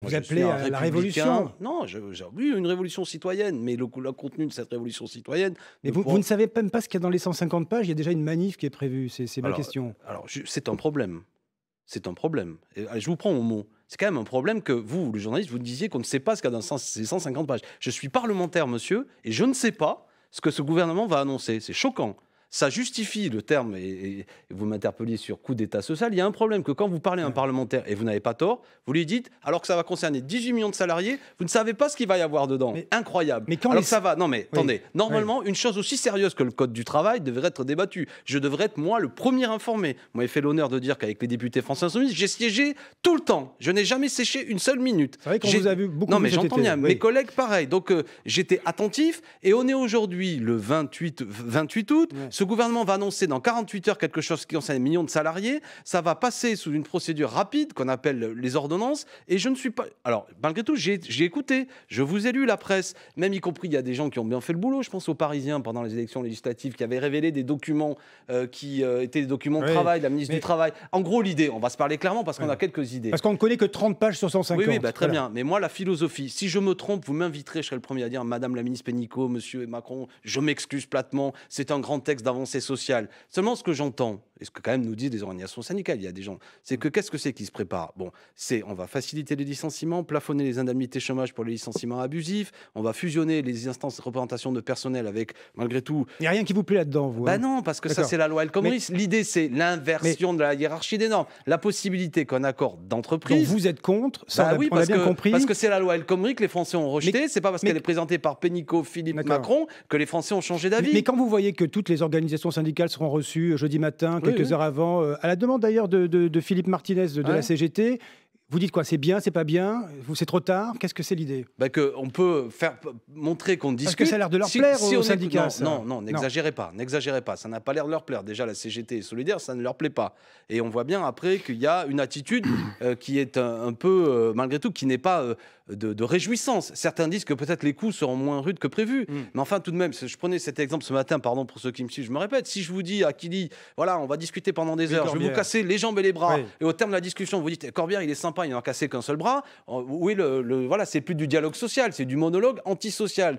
Vous appelez à la révolution? Non, oui, une révolution citoyenne, mais le contenu de cette révolution citoyenne... Mais vous ne savez même pas ce qu'il y a dans les 150 pages, il y a déjà une manif qui est prévue, c'est ma question. Alors, c'est un problème. C'est un problème. Et, allez, je vous prends mon mot. C'est quand même un problème que vous, le journaliste, vous disiez qu'on ne sait pas ce qu'il y a dans ces 150 pages. Je suis parlementaire, monsieur, et je ne sais pas ce que ce gouvernement va annoncer. C'est choquant. Ça justifie le terme, et vous m'interpelliez sur coup d'état social. Il y a un problème que quand vous parlez à un parlementaire, et vous n'avez pas tort, vous lui dites, alors que ça va concerner 18 millions de salariés, vous ne savez pas ce qu'il va y avoir dedans. Mais, incroyable. Mais quand alors ça va, non mais attendez, normalement, une chose aussi sérieuse que le code du travail devrait être débattue. Je devrais être, moi, le premier informé. Moi, j'ai fait l'honneur de dire qu'avec les députés Français Insoumis, j'ai siégé tout le temps. Je n'ai jamais séché une seule minute. C'est vrai qu'on vous a vu beaucoup. Non mais j'entends bien, mes collègues, pareil. Donc, j'étais attentif, et on est aujourd'hui le 28 août. Ce gouvernement va annoncer dans 48 heures quelque chose qui concerne des millions de salariés. Ça va passer sous une procédure rapide qu'on appelle les ordonnances. Et je ne suis pas... Alors, malgré tout, j'ai écouté. Je vous ai lu la presse. Même y compris, il y a des gens qui ont bien fait le boulot. Je pense aux Parisiens pendant les élections législatives qui avaient révélé des documents qui étaient des documents de travail, de la ministre du Travail. En gros, l'idée, on va se parler clairement parce qu'on a quelques idées. Parce qu'on ne connaît que 30 pages sur 150. Oui, bah, très bien. Mais moi, la philosophie, si je me trompe, vous m'inviterez, je serai le premier à dire, Madame la ministre Pénicaud, Monsieur Macron, je m'excuse platement. C'est un grand texte d'avancée sociale. Seulement, ce que j'entends, et ce que quand même nous disent des organisations syndicales, il y a des gens, c'est que qu'est-ce que c'est qui se prépare? Bon, c'est on va faciliter les licenciements, plafonner les indemnités chômage pour les licenciements abusifs, on va fusionner les instances de représentation de personnel avec, malgré tout... Il n'y a rien qui vous plaît là-dedans, vous? Ben non, parce que ça, c'est la loi El Khomri. L'idée, c'est l'inversion de la hiérarchie des normes, la possibilité qu'un accord d'entreprise... Donc vous êtes contre, ça oui, on a bien compris. Parce que c'est la loi El Khomri que les Français ont rejetée, c'est pas parce qu'elle est présentée par Pénicaud, Philippe, Macron, que les Français ont changé d'avis. Mais quand vous voyez que toutes les organisations syndicales seront reçues jeudi matin, quelques heures avant, à la demande d'ailleurs de Philippe Martinez de la CGT, vous dites quoi? C'est bien, c'est pas bien? C'est trop tard? Qu'est-ce que c'est l'idée? On peut montrer qu'on discute. Parce que ça a l'air de leur plaire aux syndicats. Non, n'exagérez pas, n'exagérez pas. Ça n'a pas l'air de leur plaire. Déjà, la CGT est solidaire, ça ne leur plaît pas. Et on voit bien après qu'il y a une attitude qui est un peu, malgré tout, qui n'est pas de réjouissance. Certains disent que peut-être les coups seront moins rudes que prévu. Mais enfin, tout de même, je prenais cet exemple ce matin, pardon pour ceux qui me suivent, je me répète, si je vous dis à Kili, voilà, on va discuter pendant des heures, je vais vous casser les jambes et les bras, et au terme de la discussion, vous dites, Corbière, il est sympa, il n'en a cassé qu'un seul bras, oui, voilà, c'est plus du dialogue social, c'est du monologue antisocial.